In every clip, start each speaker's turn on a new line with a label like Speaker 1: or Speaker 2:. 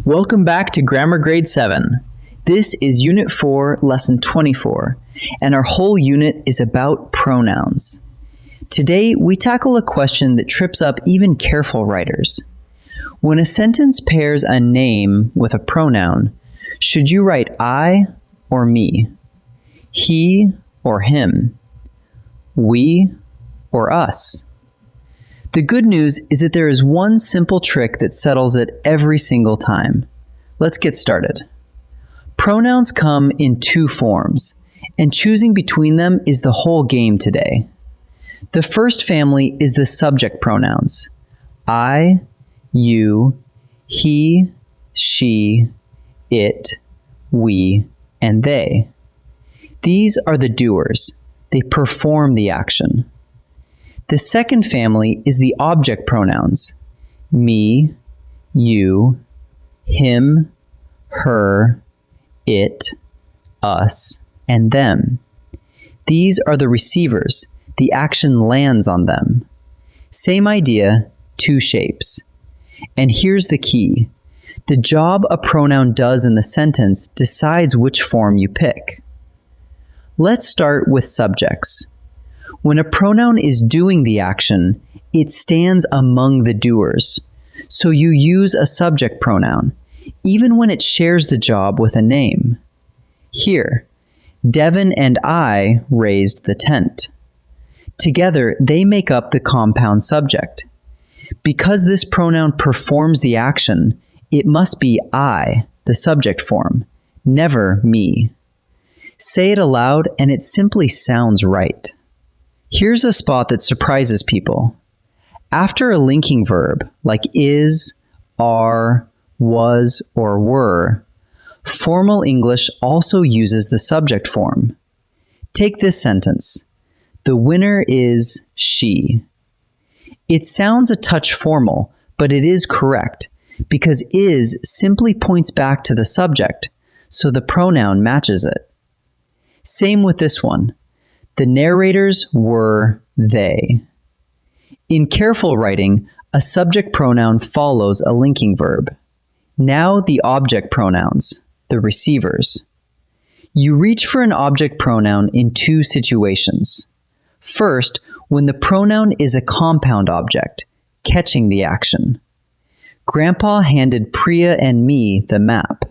Speaker 1: Welcome back to Grammar Grade 7. This is Unit 4, Lesson 24, and our whole unit is about pronouns. Today, we tackle a question that trips up even careful writers. When a sentence pairs a name with a pronoun, should you write I or me? He or him? We or us? The good news is that there is one simple trick that settles it every single time. Let's get started. Pronouns come in two forms, and choosing between them is the whole game today. The first family is the subject pronouns. I, you, he, she, it, we, and they. These are the doers. They perform the action. The second family is the object pronouns. Me, you, him, her, it, us, and them. These are the receivers. The action lands on them. Same idea, two shapes. And here's the key. The job a pronoun does in the sentence decides which form you pick. Let's start with subjects. When a pronoun is doing the action, it stands among the doers. So you use a subject pronoun, even when it shares the job with a name. Here, Devin and I raised the tent. Together, they make up the compound subject. Because this pronoun performs the action, it must be I, the subject form, never me. Say it aloud and it simply sounds right. Here's a spot that surprises people. After a linking verb, like is, are, was, or were, formal English also uses the subject form. Take this sentence. The winner is she. It sounds a touch formal, but it is correct, because is simply points back to the subject, so the pronoun matches it. Same with this one. The narrators were they. In careful writing, a subject pronoun follows a linking verb. Now the object pronouns, the receivers. You reach for an object pronoun in two situations. First, when the pronoun is a compound object, catching the action. Grandpa handed Priya and me the map.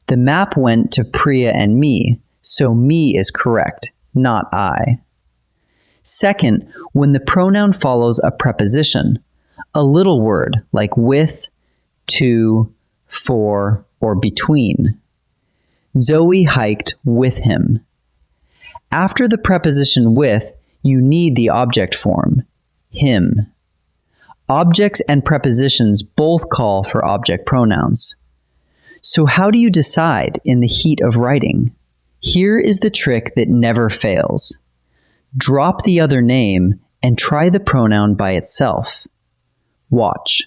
Speaker 1: The map went to Priya and me, so me is correct, not I. Second, when the pronoun follows a preposition, a little word like with, to, for, or between. Zoe hiked with him. After the preposition with, you need the object form, him. Objects and prepositions both call for object pronouns. So how do you decide in the heat of writing? Here is the trick that never fails. Drop the other name and try the pronoun by itself. Watch.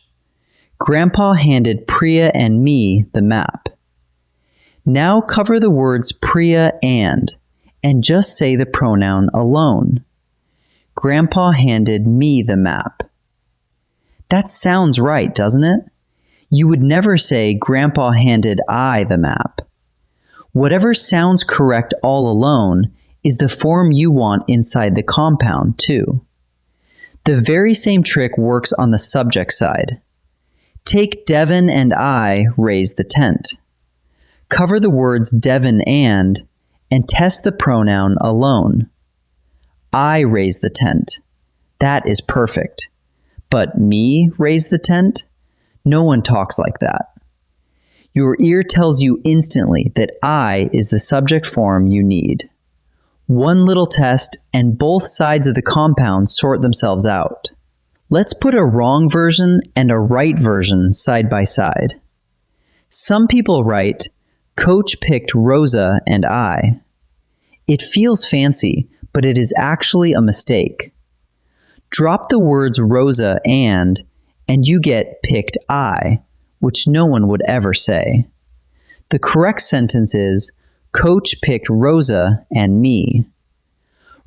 Speaker 1: Grandpa handed Priya and me the map. Now cover the words Priya and just say the pronoun alone. Grandpa handed me the map. That sounds right, doesn't it? You would never say Grandpa handed I the map. Whatever sounds correct all alone is the form you want inside the compound, too. The very same trick works on the subject side. Take Devin and I raised the tent. Cover the words Devin and test the pronoun alone. I raised the tent. That is perfect. But me raised the tent? No one talks like that. Your ear tells you instantly that I is the subject form you need. One little test and both sides of the compound sort themselves out. Let's put a wrong version and a right version side by side. Some people write, Coach picked Rosa and I. It feels fancy, but it is actually a mistake. Drop the words Rosa and you get picked I, which no one would ever say. The correct sentence is, Coach picked Rosa and me.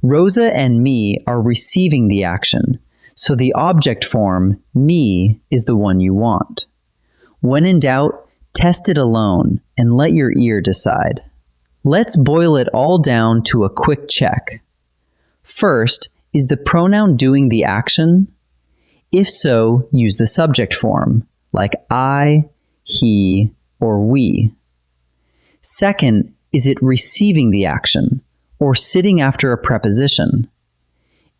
Speaker 1: Rosa and me are receiving the action, so the object form, me, is the one you want. When in doubt, Test it alone and let your ear decide. Let's boil it all down to a quick check. First, is the pronoun doing the action? If so, use the subject form, like I, he, or we. Second, is it receiving the action, or sitting after a preposition?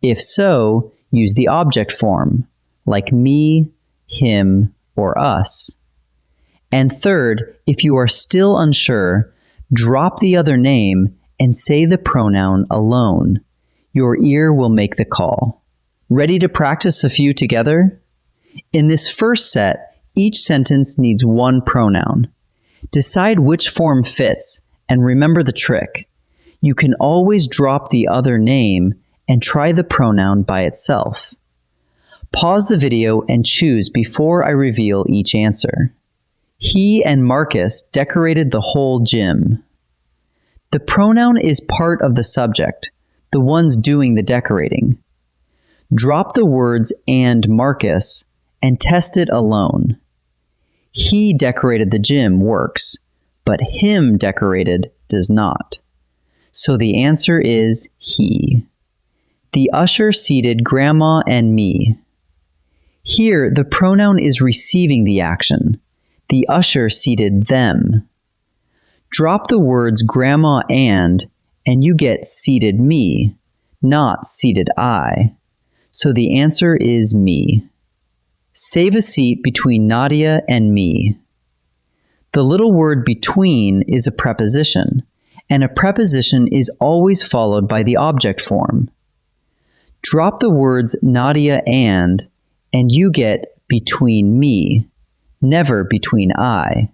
Speaker 1: If so, use the object form, like me, him, or us. And third, if you are still unsure, drop the other name and say the pronoun alone. Your ear will make the call. Ready to practice a few together? In this first set, each sentence needs one pronoun. Decide which form fits and remember the trick. You can always drop the other name and try the pronoun by itself. Pause the video and choose before I reveal each answer. He and Marcus decorated the whole gym. The pronoun is part of the subject, the ones doing the decorating. Drop the words "and Marcus" and test it alone. He decorated the gym works, but him decorated does not. So the answer is he. The usher seated Grandma and me. Here, the pronoun is receiving the action. The usher seated them. Drop the words Grandma and you get seated me, not seated I. So the answer is me. Save a seat between Nadia and me. The little word between is a preposition, and a preposition is always followed by the object form. Drop the words Nadia and you get between me, never between I.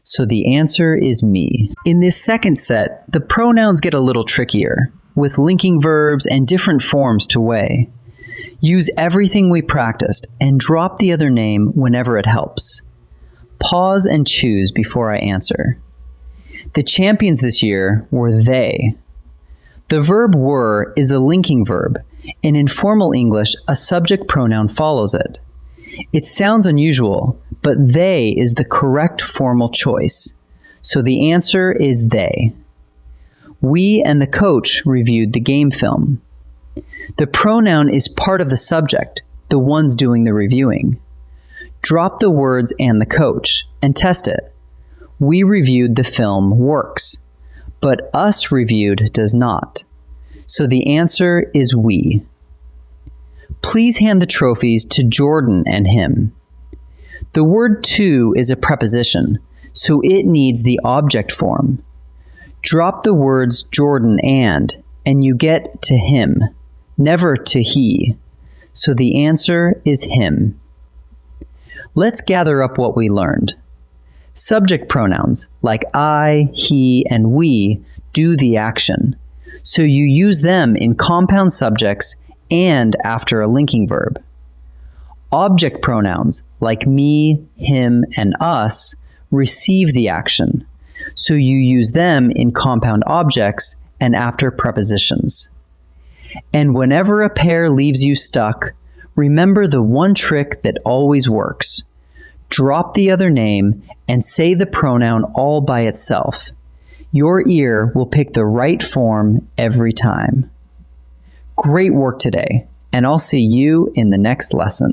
Speaker 1: So the answer is me. In this second set, the pronouns get a little trickier, with linking verbs and different forms to weigh. Use everything we practiced and drop the other name whenever it helps. Pause and choose before I answer. The champions this year were they. The verb were is a linking verb. In informal English, a subject pronoun follows it. It sounds unusual, but they is the correct formal choice. So the answer is they. We and the coach reviewed the game film. The pronoun is part of the subject, the ones doing the reviewing. Drop the words "and the coach" and test it. We reviewed the film works, but us reviewed does not. So the answer is we. Please hand the trophies to Jordan and him. The word to is a preposition, so it needs the object form. Drop the words Jordan and you get to him, never to he. So the answer is him. Let's gather up what we learned. Subject pronouns like I, he, and we do the action. So you use them in compound subjects and after a linking verb. Object pronouns like me, him, and us receive the action. So you use them in compound objects and after prepositions. And whenever a pair leaves you stuck, remember the one trick that always works. Drop the other name and say the pronoun all by itself. Your ear will pick the right form every time. Great work today, and I'll see you in the next lesson.